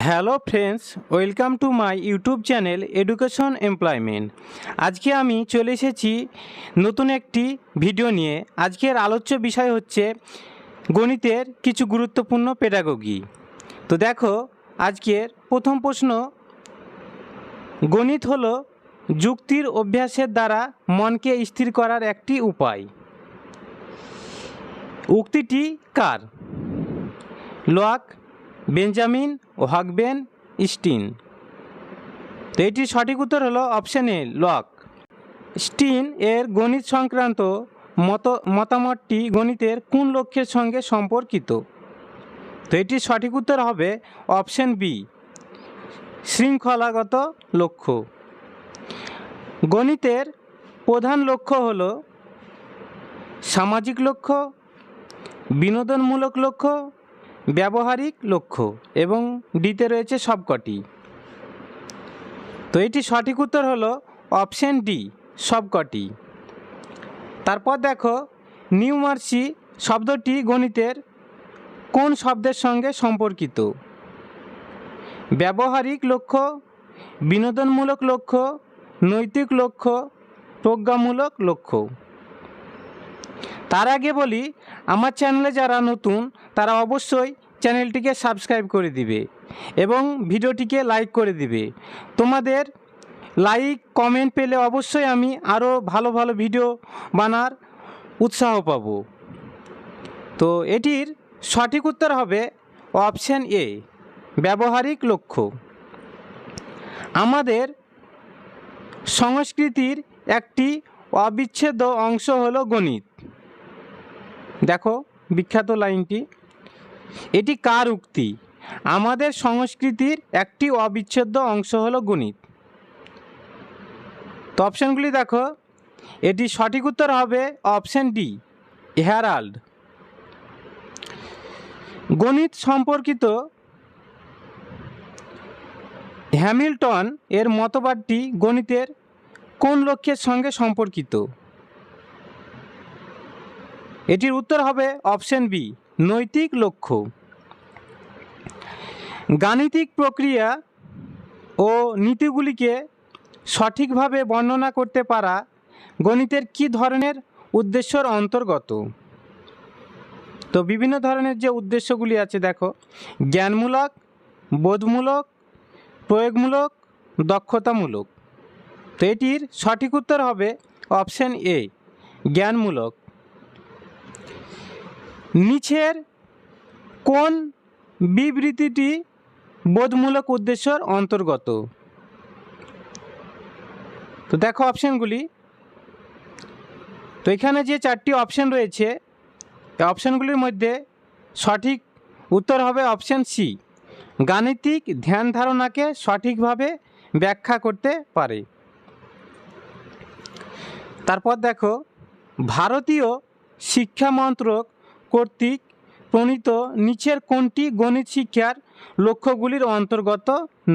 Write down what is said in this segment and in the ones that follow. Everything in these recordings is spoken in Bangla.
Hello friends, welcome to my YouTube channel education employment. আজকে আমি চলে এসেছি নতুন একটি ভিডিও নিয়ে। আজকের আলোচ্য বিষয় হচ্ছে গণিতের কিছু গুরুত্বপূর্ণ পেডাগোগি। তো দেখো, আজকের প্রথম প্রশ্ন, গণিত হলো যুক্তির অভ্যাসের দ্বারা মনকে স্থির করার একটি উপায়। উক্তিটি কার? লোয়াক, বেঞ্জামিন হকবেন স্টিন। তো এটির সঠিক উত্তর হলো অপশন এ, লক। স্টিন এর গণিত সংক্রান্ত মতামতটি গণিতের কোন লক্ষ্যের সঙ্গে সম্পর্কিত? তো এটির সঠিক উত্তর হবে অপশন বি, শৃঙ্খলাগত লক্ষ্য। গণিতের প্রধান লক্ষ্য হল সামাজিক লক্ষ্য, বিনোদনমূলক লক্ষ্য, ব্যবহারিক লক্ষ্য এবং ডিতে রয়েছে সবকটি। তো এটি সঠিক উত্তর হলো অপশন ডি, সবকটি। তারপর দেখো, নিউমার্সি শব্দটি গণিতের কোন শব্দের সঙ্গে সম্পর্কিত? ব্যবহারিক লক্ষ্য, বিনোদনমূলক লক্ষ্য, নৈতিক লক্ষ্য, প্রজ্ঞামূলক লক্ষ্য। তার আগে বলি, আমার চ্যানেলে যারা নতুন তারা অবশ্যই চ্যানেলটিকে সাবস্ক্রাইব করে দিবে এবং ভিডিওটিকে লাইক করে দিবে। তোমাদের লাইক কমেন্ট পেলে অবশ্যই আমি আরও ভালো ভালো ভিডিও বানার উৎসাহ পাব। তো এটির সঠিক উত্তর হবে অপশান এ, ব্যবহারিক লক্ষ্য। আমাদের সংস্কৃতির একটি অবিচ্ছেদ্য অংশ হলো গণিত। দেখো বিখ্যাত লাইনটি, এটি কার উক্তি? আমাদের সংস্কৃতির একটি অবিচ্ছেদ্য অংশ হলো গণিত। তো অপশানগুলি দেখো, এটি সঠিক উত্তর হবে অপশান ডি, হ্যারাল্ড। গণিত সম্পর্কিত হ্যামিল্টন এর মতবাদটি গণিতের কোন লক্ষ্যের সঙ্গে সম্পর্কিত? এটির উত্তর হবে অপশান বি, নৈতিক লক্ষ্য। গাণিতিক প্রক্রিয়া ও নীতিগুলিকে সঠিকভাবে বর্ণনা করতে পারা গণিতের কী ধরনের উদ্দেশ্যর অন্তর্গত? তো বিভিন্ন ধরনের যে উদ্দেশ্যগুলি আছে দেখো, জ্ঞানমূলক, বোধমূলক, প্রয়োগমূলক, দক্ষতামূলক। তো এটির সঠিক উত্তর হবে অপশান এ, জ্ঞানমূলক। নিচের কোন বিবৃতিটি বোধমূলক উদ্দেশ্যর অন্তর্গত? তো দেখো অপশানগুলি, তো এখানে যে চারটি অপশান রয়েছে, এই অপশানগুলির মধ্যে সঠিক উত্তর হবে অপশান সি, গাণিতিক ধ্যান ধারণাকে সঠিকভাবে ব্যাখ্যা করতে পারে। তারপর দেখো, ভারতীয় শিক্ষা মন্ত্রক কর্তৃক প্রণীত নিচের কোনটি গণিত শিক্ষার লক্ষ্যগুলির অন্তর্গত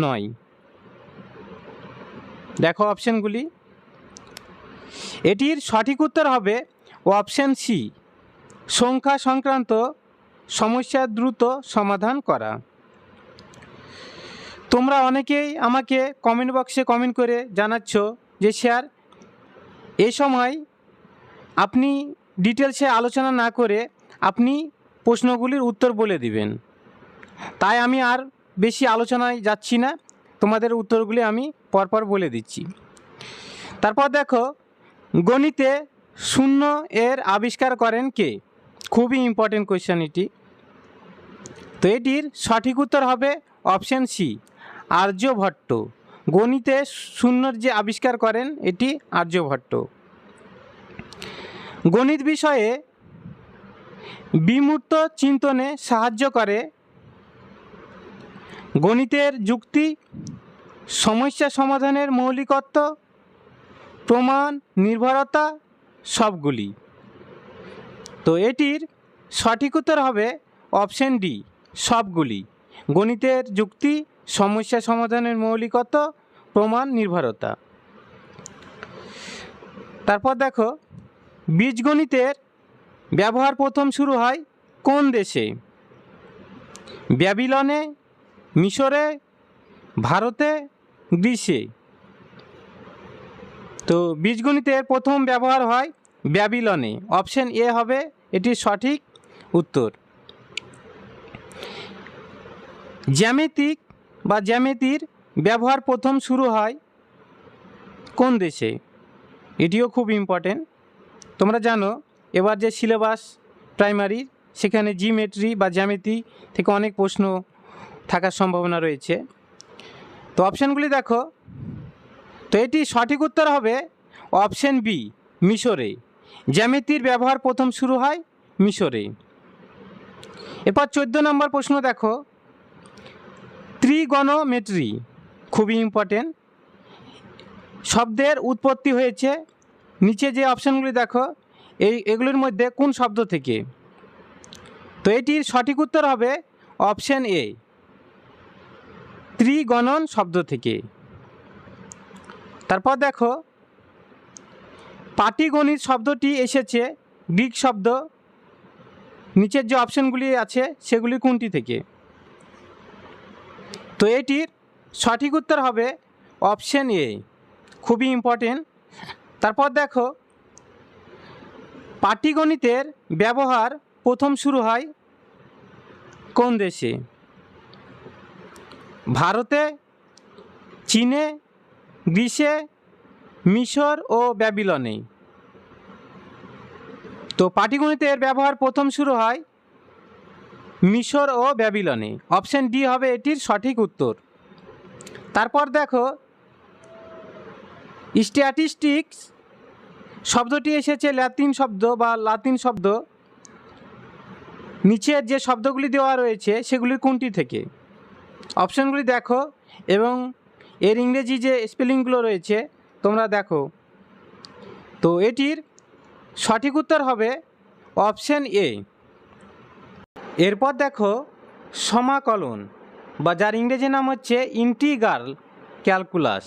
নয়? দেখো অপশানগুলি, এটির সঠিক উত্তর হবে অপশান সি, সংখ্যা সংক্রান্ত সমস্যার দ্রুত সমাধান করা। তোমরা অনেকেই আমাকে কমেন্ট বক্সে কমেন্ট করে জানাচ্ছ যে স্যার, এই সময় আপনি ডিটেলসে আলোচনা না করে আপনি প্রশ্নগুলির উত্তর বলে দিবেন। তাই আমি আর বেশি আলোচনায় যাচ্ছি না, তোমাদের উত্তরগুলি আমি পরপর বলে দিচ্ছি। তারপর দেখো, গণিতে শূন্য এর আবিষ্কার করেন কে? খুবই ইম্পর্টেন্ট কোয়েশ্চেন এটি। তো এটির সঠিক উত্তর হবে অপশান সি, আর্যভট্ট। গণিতে শূন্যর যে আবিষ্কার করেন এটি আর্যভট্ট। গণিত বিষয়ে বিমূর্ত চিন্তনে সাহায্য করে গণিতের যুক্তি, সমস্যা সমাধানের মৌলিকত্ব, প্রমাণ, নির্ভরতা, সবগুলি। তো এটির সঠিক উত্তর হবে অপশান ডি, সবগুলি। গণিতের যুক্তি, সমস্যা সমাধানের মৌলিকত্ব, প্রমাণ, নির্ভরতা। তারপর দেখো, বীজগণিতের ব্যবহার প্রথম শুরু হয় কোন দেশে? ব্যাবিলনে, মিশরে, ভারতে, গ্রিসে। তো বীজগণিতের প্রথম ব্যবহার হয় ব্যাবিলনে। অপশন এ হবে এটির সঠিক উত্তর। জ্যামিতিক বা জ্যামিতির ব্যবহার প্রথম শুরু হয় কোন দেশে? এটিও খুব ইম্পর্টেন্ট। তোমরা জানো এবার যে সিলেবাস প্রাইমারির, সেখানে জিওমেট্রি বা জ্যামিতি থেকে অনেক প্রশ্ন থাকার সম্ভাবনা রয়েছে। তো অপশানগুলি দেখো। তো এটি সঠিক উত্তর হবে অপশন বি, মিশরে। জ্যামিতির ব্যবহার প্রথম শুরু হয় মিশরে। এরপর 14 নম্বর প্রশ্ন দেখো। ত্রিগোনোমেট্রি খুবই ইম্পর্টেন্ট। শব্দের উৎপত্তি হয়েছে, নিচে যে অপশানগুলি দেখো এগুলির মধ্যে কোন শব্দ থেকে? তো এটির সঠিক উত্তর হবে অপশন এ, ত্রিগণন শব্দ থেকে। তারপর দেখো, পাটিগণিত শব্দটি এসেছে গ্রিক শব্দ। নিচের যে অপশানগুলি আছে সেগুলি কোনটি থেকে? তো এটির সঠিক উত্তর হবে অপশন এ, খুবই ইম্পর্টেন্ট। তারপর দেখো, পাটিগণিতের ব্যবহার প্রথম শুরু হয় কোন দেশে? ভারতে, চীনে, গ্রিসে, মিশর ও ব্যাবিলনে। তো পাটিগণিতের ব্যবহার প্রথম শুরু হয় মিশর ও ব্যাবিলনে। অপশন ডি হবে এটির সঠিক উত্তর। তারপর দেখো, স্ট্যাটিস্টিক্স শব্দটি এসেছে ল্যাতিন শব্দ বা লাতিন শব্দ। নিচের যে শব্দগুলি দেওয়া রয়েছে সেগুলি কোনটি থেকে? অপশানগুলি দেখো এবং এর ইংরেজি যে স্পেলিংগুলো রয়েছে তোমরা দেখো। তো এটির সঠিক উত্তর হবে অপশন এ। এরপর দেখো, সমাকলন বা যার ইংরেজি নাম হচ্ছে ইন্টিগ্রাল ক্যালকুলাস,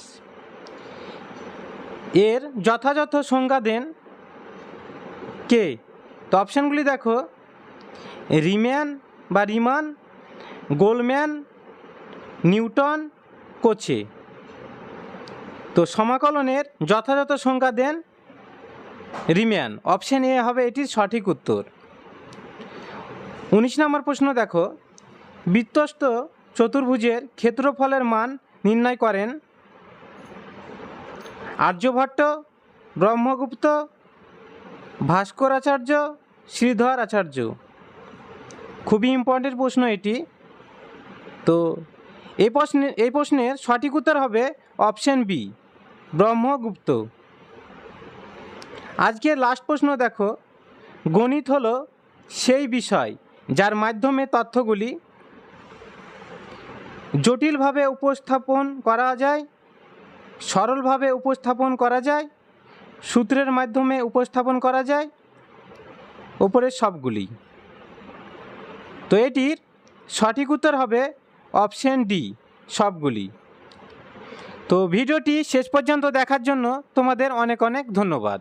এর যথাযথ সংজ্ঞা দেন কে? তো অপশানগুলি দেখো, রিম্যান বা রিমান, গোলম্যান, নিউটন, কোচে। তো সমাকলনের যথাযথ সংজ্ঞা দেন রিম্যান। অপশন এ হবে এটির সঠিক উত্তর। 19 নম্বর প্রশ্ন দেখো। বৃত্তস্থ চতুর্ভুজের ক্ষেত্রফলের মান নির্ণয় করেন আর্যভট্ট, ব্রহ্মগুপ্ত, ভাস্করাচার্য, শ্রীধর আচার্য। খুবই ইম্পর্টেন্ট প্রশ্ন এটি। তো এই প্রশ্নের সঠিক উত্তর হবে অপশন বি, ব্রহ্মগুপ্ত। আজকে লাস্ট প্রশ্ন দেখো। গণিত হলো সেই বিষয় যার মাধ্যমে তথ্যগুলি জটিলভাবে উপস্থাপন করা যায়, সরলভাবে উপস্থাপন করা যায়, সূত্রের মাধ্যমে উপস্থাপন করা যায়, উপরের সবগুলি। তো এটির সঠিক উত্তর হবে অপশন ডি, সবগুলি। তো ভিডিওটি শেষ পর্যন্ত দেখার জন্য তোমাদের অনেক অনেক ধন্যবাদ।